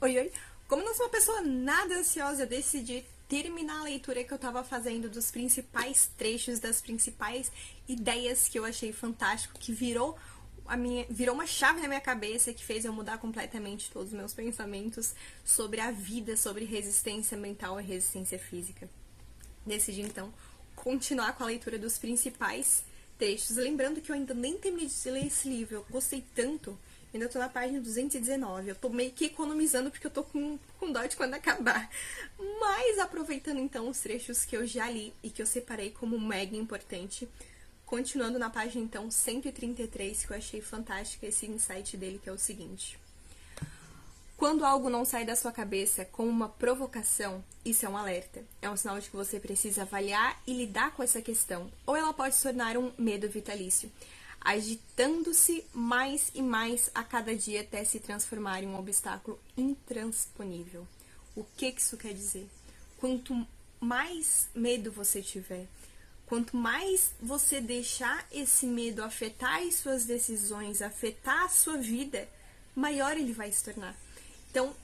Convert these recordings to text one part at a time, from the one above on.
Oi, oi. Como não sou uma pessoa nada ansiosa, eu decidi terminar a leitura que eu tava fazendo dos principais trechos, das principais ideias que eu achei fantástico, que virou uma chave na minha cabeça que fez eu mudar completamente todos os meus pensamentos sobre a vida, sobre resistência mental e resistência física. Decidi então continuar com a leitura dos principais trechos, lembrando que eu ainda nem terminei de ler esse livro, eu gostei tanto. Ainda tô na página 219. Eu tô meio que economizando porque eu tô com dó de quando acabar. Mas aproveitando então os trechos que eu já li e que eu separei como mega importante. Continuando na página então 133, que eu achei fantástico esse insight dele, que é o seguinte. Quando algo não sai da sua cabeça como uma provocação, isso é um alerta. É um sinal de que você precisa avaliar e lidar com essa questão. Ou ela pode se tornar um medo vitalício, agitando-se mais e mais a cada dia até se transformar em um obstáculo intransponível. O que isso quer dizer? Quanto mais medo você tiver, quanto mais você deixar esse medo afetar as suas decisões, afetar a sua vida, maior ele vai se tornar. Então,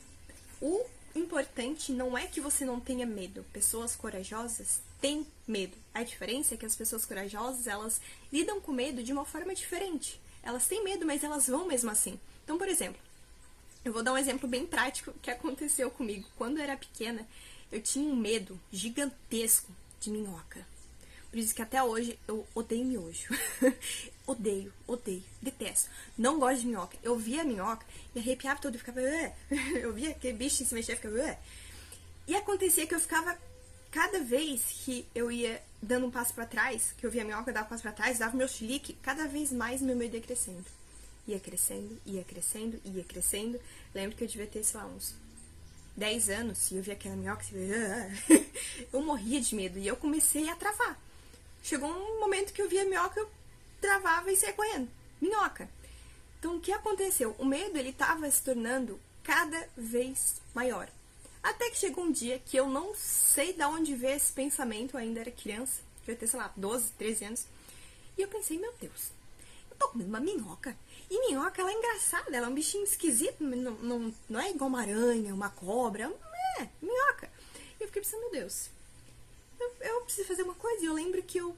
o importante não é que você não tenha medo. Pessoas corajosas têm medo. A diferença é que as pessoas corajosas, elas lidam com medo de uma forma diferente. Elas têm medo, mas elas vão mesmo assim. Então, por exemplo, eu vou dar um exemplo bem prático que aconteceu comigo. Quando eu era pequena, eu tinha um medo gigantesco de minhoca. Por isso que até hoje eu odeio miojo. Odeio, detesto. Não gosto de minhoca. Eu via a minhoca e arrepiava tudo e ficava... Eu via aquele bicho se mexer e ficava... E acontecia que eu ficava... Cada vez que eu ia dando um passo pra trás, que eu via a minhoca, eu dava um passo pra trás, dava meu chilique, cada vez mais meu medo ia crescendo. Ia crescendo, ia crescendo, ia crescendo. Lembro que eu devia ter, sei lá, uns 10 anos, e eu via aquela minhoca e eu morria de medo. E eu comecei a travar. Chegou um momento que eu via a minhoca, eu travava e saia correndo. Minhoca. Então, o que aconteceu? O medo, ele estava se tornando cada vez maior. Até que chegou um dia que eu não sei de onde veio esse pensamento, eu ainda era criança, devia ter, sei lá, 12, 13 anos. E eu pensei, meu Deus, eu tô comendo uma minhoca. E minhoca, ela é engraçada, ela é um bichinho esquisito, não é igual uma aranha, uma cobra, é minhoca. E eu fiquei pensando, meu Deus, eu preciso fazer uma coisa. E eu lembro que eu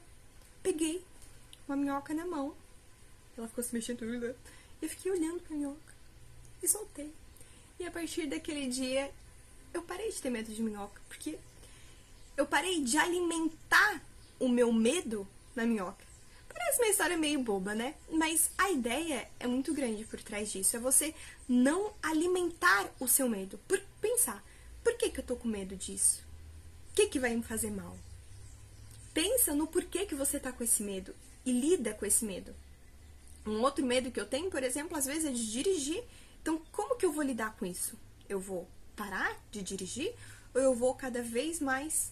peguei uma minhoca na mão. Ela ficou se mexendo tudo. E eu fiquei olhando pra minhoca. E soltei. E a partir daquele dia, eu parei de ter medo de minhoca. Porque eu parei de alimentar o meu medo na minhoca. Parece uma história meio boba, né? Mas a ideia é muito grande por trás disso. É você não alimentar o seu medo. Por pensar, por que eu tô com medo disso? O que vai me fazer mal? Pensa no porquê que você tá com esse medo e lida com esse medo. Um outro medo que eu tenho, por exemplo, às vezes é de dirigir. Então, como que eu vou lidar com isso? Eu vou parar de dirigir ou eu vou cada vez mais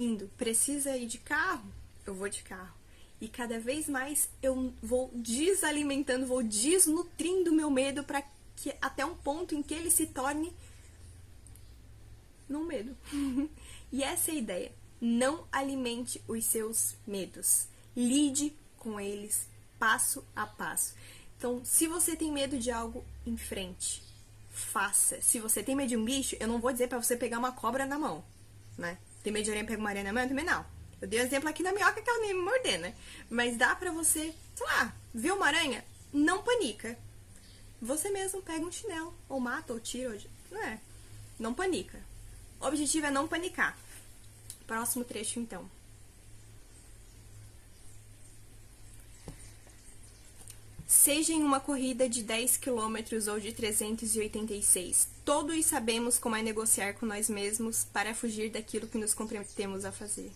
indo? Precisa ir de carro? Eu vou de carro. E cada vez mais eu vou desalimentando, vou desnutrindo o meu medo para que até um ponto em que ele se torne não medo. E essa é a ideia. Não alimente os seus medos. Lide com eles passo a passo. Então, se você tem medo de algo, enfrente. Faça. Se você tem medo de um bicho, eu não vou dizer pra você pegar uma cobra na mão, né? Tem medo de aranha, pega uma aranha na mão? Eu também não. Eu dei um exemplo aqui da minhoca que ela me morder, né? Mas dá pra você, sei lá, ver uma aranha, não panica. Você mesmo pega um chinelo, ou mata, ou tira, não é? Não panica. O objetivo é não panicar. Próximo trecho, então. Seja em uma corrida de 10 km ou de 386, todos sabemos como é negociar com nós mesmos para fugir daquilo que nos comprometemos a fazer.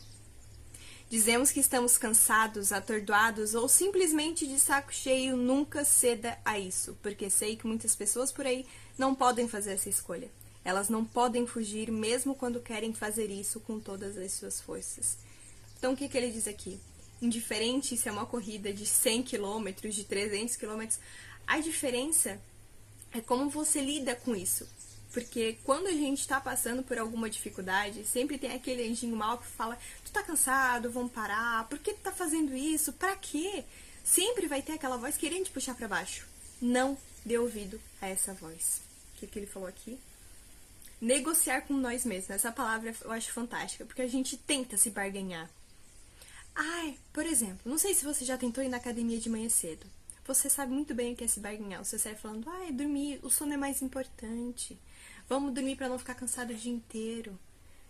Dizemos que estamos cansados, atordoados ou simplesmente de saco cheio, nunca ceda a isso, porque sei que muitas pessoas por aí não podem fazer essa escolha. Elas não podem fugir mesmo quando querem fazer isso com todas as suas forças. Então, o que ele diz aqui? Indiferente se é uma corrida de 100 km, de 300 km, a diferença é como você lida com isso. Porque quando a gente está passando por alguma dificuldade, sempre tem aquele anjinho mal que fala: tu tá cansado, vamos parar, por que tu tá fazendo isso, pra quê? Sempre vai ter aquela voz querendo te puxar pra baixo. Não dê ouvido a essa voz. O que ele falou aqui? negociar com nós mesmos. Essa palavra eu acho fantástica, porque a gente tenta se barganhar. Ai, por exemplo, não sei se você já tentou ir na academia de manhã cedo. Você sabe muito bem o que é se barganhar. Você sai falando, ai, dormir, o sono é mais importante. Vamos dormir pra não ficar cansado o dia inteiro.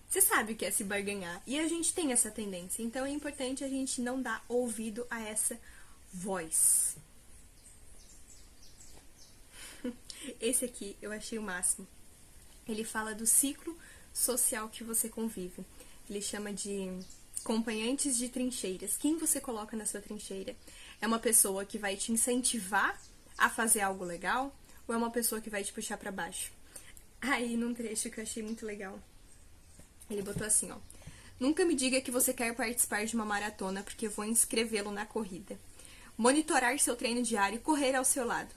Você sabe o que é se barganhar. E a gente tem essa tendência. Então é importante a gente não dar ouvido a essa voz. Esse aqui eu achei o máximo. Ele fala do ciclo social que você convive. Ele chama de acompanhantes de trincheiras. Quem você coloca na sua trincheira? É uma pessoa que vai te incentivar a fazer algo legal? Ou é uma pessoa que vai te puxar pra baixo? Aí, num trecho que eu achei muito legal, ele botou assim, ó. Nunca me diga que você quer participar de uma maratona, porque eu vou inscrevê-lo na corrida. Monitorar seu treino diário e correr ao seu lado.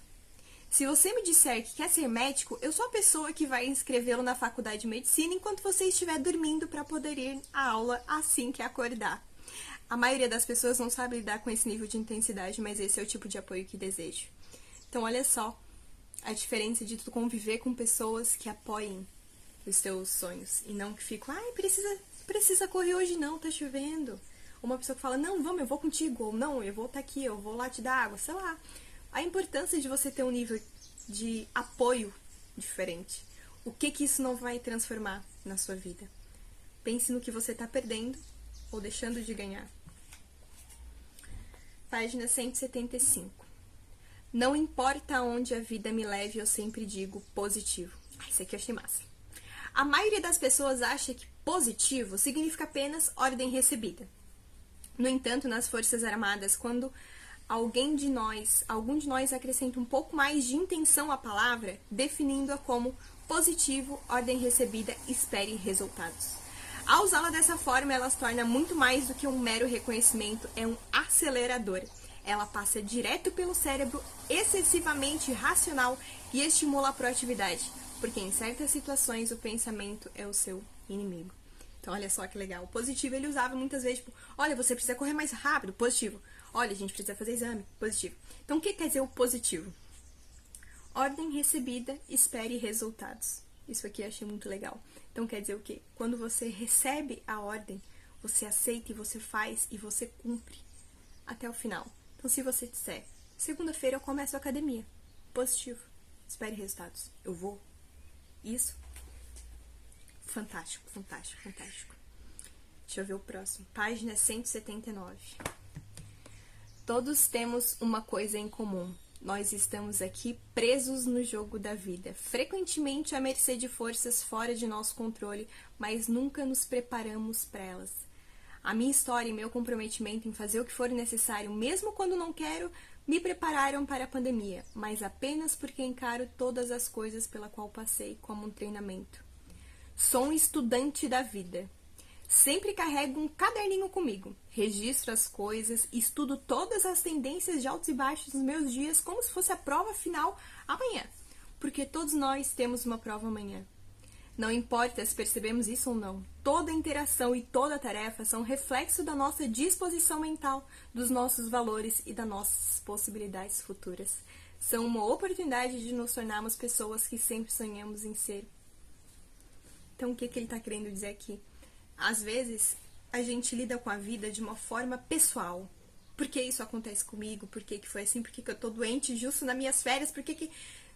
Se você me disser que quer ser médico, eu sou a pessoa que vai inscrevê-lo na faculdade de medicina enquanto você estiver dormindo para poder ir à aula assim que acordar. A maioria das pessoas não sabe lidar com esse nível de intensidade, mas esse é o tipo de apoio que desejo. Então, olha só a diferença de tu conviver com pessoas que apoiem os teus sonhos e não que ficam, ai, precisa correr hoje não, tá chovendo. Uma pessoa que fala, não, vamos, eu vou contigo, ou não, eu vou estar aqui, eu vou lá te dar água, sei lá. A importância de você ter um nível de apoio diferente. O que isso não vai transformar na sua vida? Pense no que você está perdendo ou deixando de ganhar. Página 175. Não importa aonde a vida me leve, eu sempre digo positivo. Isso aqui eu achei massa. A maioria das pessoas acha que positivo significa apenas ordem recebida. No entanto, nas Forças Armadas, quando algum de nós acrescenta um pouco mais de intenção à palavra, definindo-a como positivo, ordem recebida, espere resultados. Ao usá-la dessa forma, ela se torna muito mais do que um mero reconhecimento, é um acelerador. Ela passa direto pelo cérebro, excessivamente racional e estimula a proatividade, porque em certas situações o pensamento é o seu inimigo. Então, olha só que legal. O positivo ele usava muitas vezes, tipo, olha, você precisa correr mais rápido, positivo. Olha, a gente precisa fazer exame, positivo. Então, o que quer dizer o positivo? Ordem recebida, espere resultados. Isso aqui eu achei muito legal. Então, quer dizer o quê? Quando você recebe a ordem, você aceita e você faz e você cumpre até o final. Então, se você disser, segunda-feira eu começo a academia, positivo, espere resultados. Eu vou. Isso. Fantástico, fantástico, fantástico. Deixa eu ver o próximo. Página 179. Todos temos uma coisa em comum. Nós estamos aqui presos no jogo da vida, frequentemente à mercê de forças fora de nosso controle, mas nunca nos preparamos para elas. A minha história e meu comprometimento em fazer o que for necessário, mesmo quando não quero, me prepararam para a pandemia, mas apenas porque encaro todas as coisas pela qual passei como um treinamento. Sou um estudante da vida. Sempre carrego um caderninho comigo, registro as coisas, estudo todas as tendências de altos e baixos nos meus dias como se fosse a prova final amanhã, porque todos nós temos uma prova amanhã. Não importa se percebemos isso ou não, toda interação e toda tarefa são reflexo da nossa disposição mental, dos nossos valores e das nossas possibilidades futuras. São uma oportunidade de nos tornarmos pessoas que sempre sonhamos em ser. Então, o que ele está querendo dizer aqui? Às vezes, a gente lida com a vida de uma forma pessoal. Por que isso acontece comigo? Por que foi assim? Por que eu tô doente justo nas minhas férias? Por que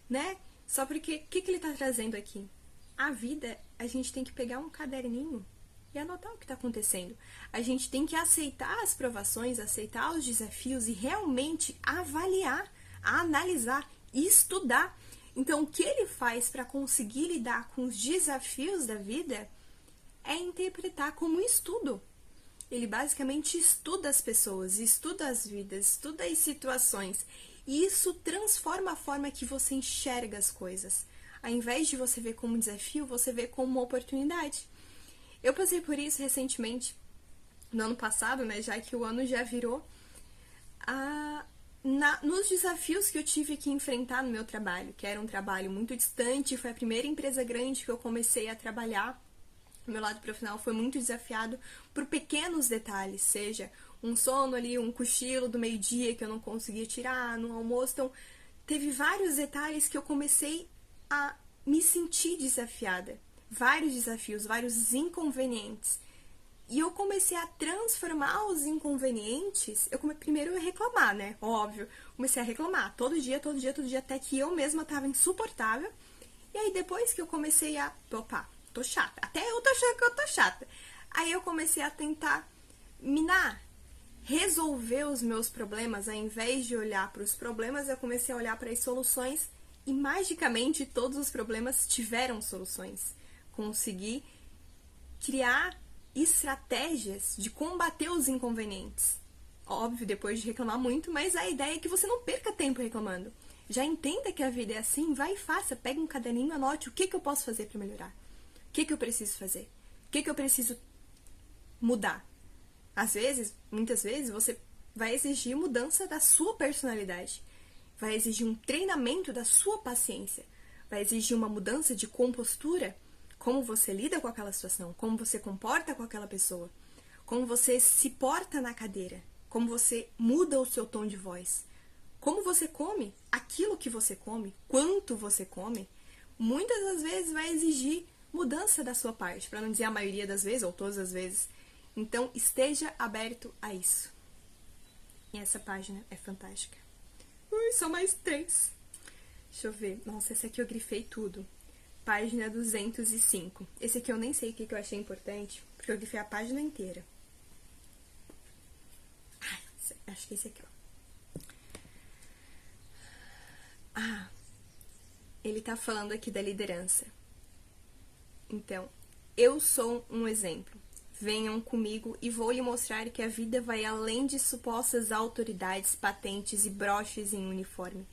né? Só porque, o que ele tá trazendo aqui? A vida, a gente tem que pegar um caderninho e anotar o que tá acontecendo. A gente tem que aceitar as provações, aceitar os desafios e realmente avaliar, analisar e estudar. Então, o que ele faz para conseguir lidar com os desafios da vida é interpretar como um estudo. Ele basicamente estuda as pessoas, estuda as vidas, estuda as situações. E isso transforma a forma que você enxerga as coisas. Ao invés de você ver como um desafio, você vê como uma oportunidade. Eu passei por isso recentemente, no ano passado, né, já que o ano já virou, nos desafios que eu tive que enfrentar no meu trabalho, que era um trabalho muito distante, foi a primeira empresa grande que eu comecei a trabalhar. O meu lado profissional foi muito desafiado por pequenos detalhes, seja um sono ali, um cochilo do meio-dia que eu não conseguia tirar no almoço. Então, teve vários detalhes que eu comecei a me sentir desafiada. vários desafios, vários inconvenientes. E eu comecei a transformar os inconvenientes. Primeiro a reclamar, né? Óbvio. Comecei a reclamar todo dia, até que eu mesma estava insuportável. E aí depois que eu comecei a... Opa, tô chata. Até eu tô achando que eu tô chata. Aí eu comecei a tentar resolver os meus problemas. Ao invés de olhar para os problemas, eu comecei a olhar para as soluções. E magicamente todos os problemas tiveram soluções. Consegui criar estratégias de combater os inconvenientes. Óbvio, depois de reclamar muito, mas a ideia é que você não perca tempo reclamando. Já entenda que a vida é assim, vai e faça, pega um caderninho e anote o que eu posso fazer para melhorar. O que eu preciso fazer? O que eu preciso mudar? Às vezes, muitas vezes, você vai exigir mudança da sua personalidade. Vai exigir um treinamento da sua paciência. Vai exigir uma mudança de compostura. Como você lida com aquela situação, como você comporta com aquela pessoa, como você se porta na cadeira, como você muda o seu tom de voz, como você come, aquilo que você come, quanto você come, muitas das vezes vai exigir mudança da sua parte, para não dizer a maioria das vezes ou todas as vezes. Então, esteja aberto a isso. E essa página é fantástica. Ui, só mais 3. Deixa eu ver. Nossa, essa aqui eu grifei tudo. Página 205. Esse aqui eu nem sei o que eu achei importante, porque eu grifei a página inteira. Acho que esse aqui, ó. Ele tá falando aqui da liderança. Então, eu sou um exemplo. Venham comigo e vou lhe mostrar que a vida vai além de supostas autoridades, patentes e broches em uniforme.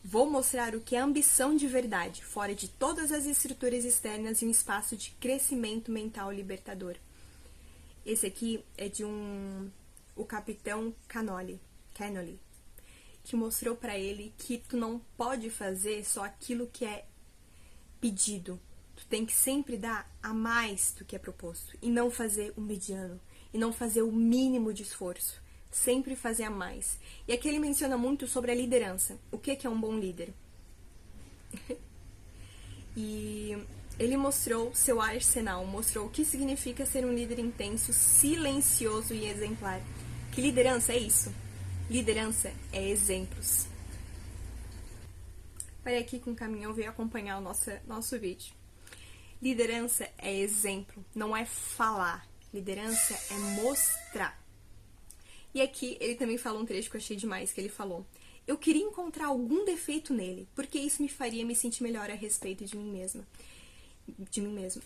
Vou mostrar o que é ambição de verdade, fora de todas as estruturas externas e um espaço de crescimento mental libertador. Esse aqui é de o capitão Cannoli, que mostrou para ele que tu não pode fazer só aquilo que é pedido. Tu tem que sempre dar a mais do que é proposto e não fazer o mediano e não fazer o mínimo de esforço. Sempre fazer a mais. E aqui ele menciona muito sobre a liderança. O que é um bom líder? E ele mostrou seu arsenal, mostrou o que significa ser um líder intenso, silencioso e exemplar. Que liderança é isso? Liderança é exemplos. Parei aqui com o caminhão, veio acompanhar o nosso vídeo. Liderança é exemplo, não é falar. Liderança é mostrar. E aqui ele também fala um trecho que eu achei demais, que ele falou: eu queria encontrar algum defeito nele, porque isso me faria me sentir melhor a respeito de mim mesma.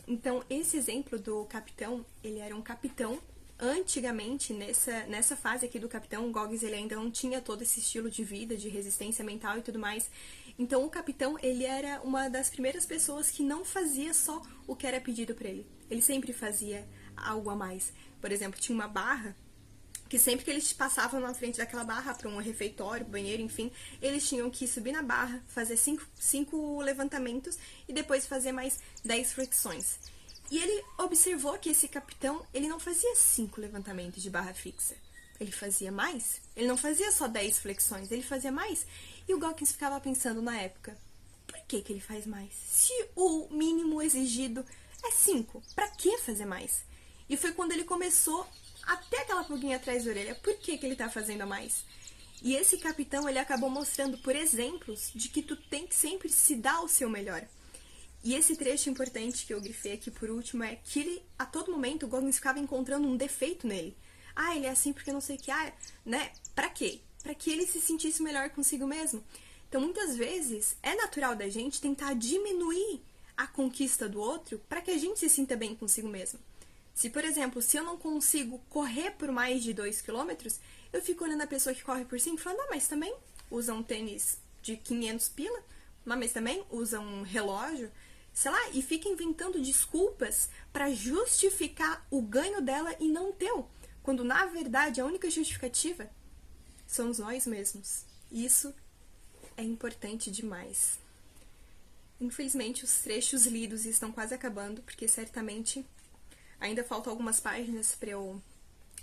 Então, esse exemplo do capitão, ele era um capitão. Antigamente, nessa fase aqui do capitão, o Goggins ele ainda não tinha todo esse estilo de vida, de resistência mental e tudo mais. Então, o capitão, ele era uma das primeiras pessoas que não fazia só o que era pedido para ele. Ele sempre fazia algo a mais. Por exemplo, tinha uma barra que sempre que eles passavam na frente daquela barra para um refeitório, banheiro, enfim, eles tinham que subir na barra, fazer 5 levantamentos e depois fazer mais 10 flexões. E ele observou que esse capitão, ele não fazia 5 levantamentos de barra fixa. Ele fazia mais. Ele não fazia só 10 flexões, ele fazia mais. E o Goggins ficava pensando na época, por que ele faz mais? Se o mínimo exigido é 5, para que fazer mais? E foi quando ele começou até aquela pulguinha atrás da orelha, por que ele tá fazendo a mais? E esse capitão, ele acabou mostrando por exemplos de que tu tem que sempre se dar o seu melhor. E esse trecho importante que eu grifei aqui por último é que ele, a todo momento, o Goggins ficava encontrando um defeito nele. Ele é assim porque não sei o que, né? Pra quê? Pra que ele se sentisse melhor consigo mesmo. Então, muitas vezes, é natural da gente tentar diminuir a conquista do outro para que a gente se sinta bem consigo mesmo. Se, por exemplo, se eu não consigo correr por mais de 2 km, eu fico olhando a pessoa que corre por 5 e falando, mas também usa um tênis de 500 pila, mas também usa um relógio, sei lá, e fica inventando desculpas para justificar o ganho dela e não o teu, quando na verdade a única justificativa somos nós mesmos. Isso é importante demais. Infelizmente, os trechos lidos estão quase acabando, porque certamente ainda faltam algumas páginas para eu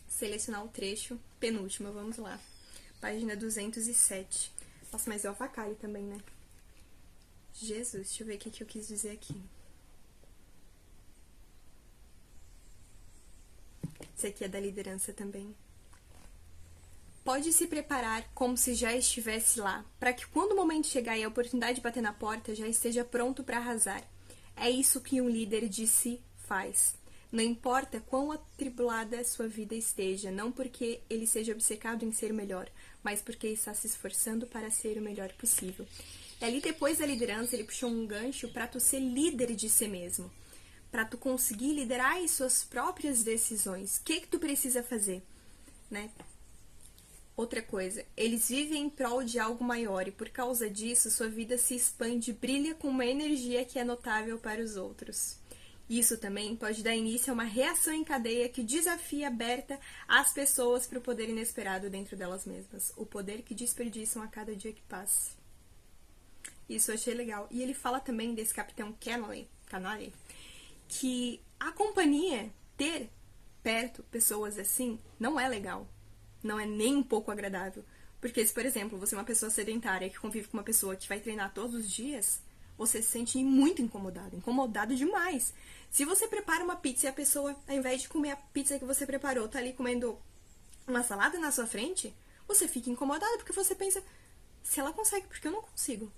selecionar o trecho. Penúltima, vamos lá. Página 207. Nossa, mas é o avacalho também, né? Jesus, deixa eu ver o que eu quis dizer aqui. Esse aqui é da liderança também. Pode se preparar como se já estivesse lá, para que quando o momento chegar e a oportunidade bater na porta, já esteja pronto para arrasar. É isso que um líder de si faz. Não importa quão atribulada a sua vida esteja, não porque ele seja obcecado em ser o melhor, mas porque está se esforçando para ser o melhor possível. E ali depois da liderança, ele puxou um gancho para tu ser líder de si mesmo, para tu conseguir liderar as suas próprias decisões. O que tu precisa fazer, né? Outra coisa, eles vivem em prol de algo maior e por causa disso sua vida se expande e brilha com uma energia que é notável para os outros. Isso também pode dar início a uma reação em cadeia que desafia aberta as pessoas para o poder inesperado dentro delas mesmas, o poder que desperdiçam a cada dia que passa. Isso eu achei legal. E ele fala também desse capitão Canale, que a companhia ter perto pessoas assim não é legal. Não é nem um pouco agradável. Porque se, por exemplo, você é uma pessoa sedentária que convive com uma pessoa que vai treinar todos os dias, você se sente muito incomodado demais. Se você prepara uma pizza e a pessoa, ao invés de comer a pizza que você preparou, tá ali comendo uma salada na sua frente, você fica incomodado porque você pensa, se ela consegue, porque eu não consigo.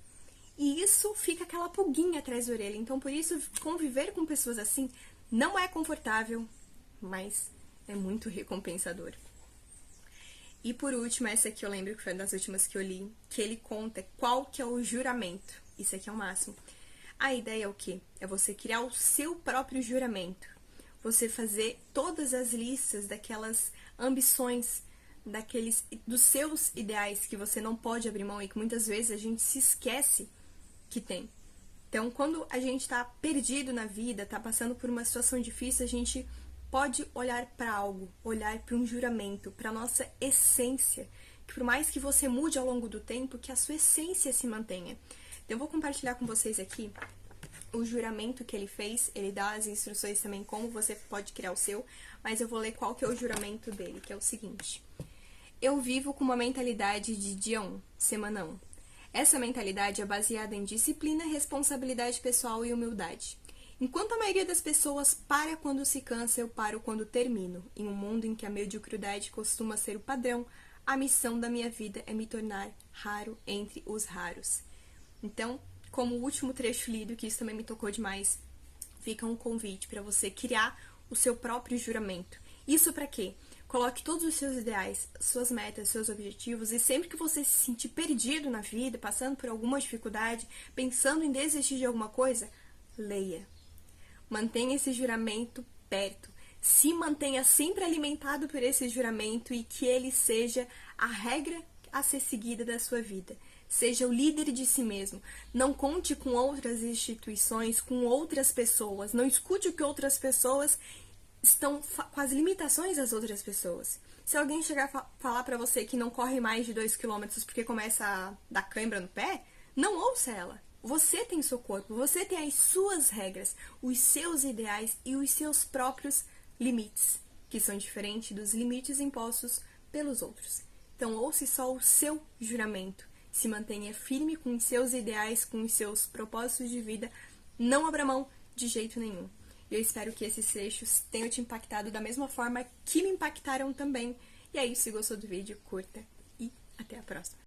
E isso fica aquela pulguinha atrás da orelha. Então, por isso, conviver com pessoas assim não é confortável, mas é muito recompensador. E por último, essa aqui eu lembro que foi uma das últimas que eu li, que ele conta qual que é o juramento. Isso aqui é o máximo. A ideia é o quê? É você criar o seu próprio juramento. Você fazer todas as listas daquelas ambições, dos seus ideais que você não pode abrir mão e que muitas vezes a gente se esquece que tem. Então, quando a gente está perdido na vida, está passando por uma situação difícil, a gente pode olhar para algo, olhar para um juramento, para a nossa essência, que por mais que você mude ao longo do tempo, que a sua essência se mantenha. Então, eu vou compartilhar com vocês aqui o juramento que ele fez, ele dá as instruções também como você pode criar o seu, mas eu vou ler qual que é o juramento dele, que é o seguinte. Eu vivo com uma mentalidade de dia 1, semana 1. Essa mentalidade é baseada em disciplina, responsabilidade pessoal e humildade. Enquanto a maioria das pessoas para quando se cansa, eu paro quando termino. Em um mundo em que a mediocridade costuma ser o padrão, a missão da minha vida é me tornar raro entre os raros. Então, como o último trecho lido, que isso também me tocou demais, fica um convite para você criar o seu próprio juramento. Isso para quê? Coloque todos os seus ideais, suas metas, seus objetivos e sempre que você se sentir perdido na vida, passando por alguma dificuldade, pensando em desistir de alguma coisa, leia. Mantenha esse juramento perto. Se mantenha sempre alimentado por esse juramento e que ele seja a regra a ser seguida da sua vida. Seja o líder de si mesmo. Não conte com outras instituições, com outras pessoas. Não escute o que outras pessoas estão com as limitações das outras pessoas. Se alguém chegar a falar pra você que não corre mais de 2 km porque começa a dar cãibra no pé, não ouça ela. Você tem seu corpo, você tem as suas regras, os seus ideais e os seus próprios limites, que são diferentes dos limites impostos pelos outros. Então, ouça só o seu juramento. Se mantenha firme com os seus ideais, com os seus propósitos de vida. Não abra mão de jeito nenhum. Eu espero que esses trechos tenham te impactado da mesma forma que me impactaram também. E é isso, se gostou do vídeo, curta e até a próxima.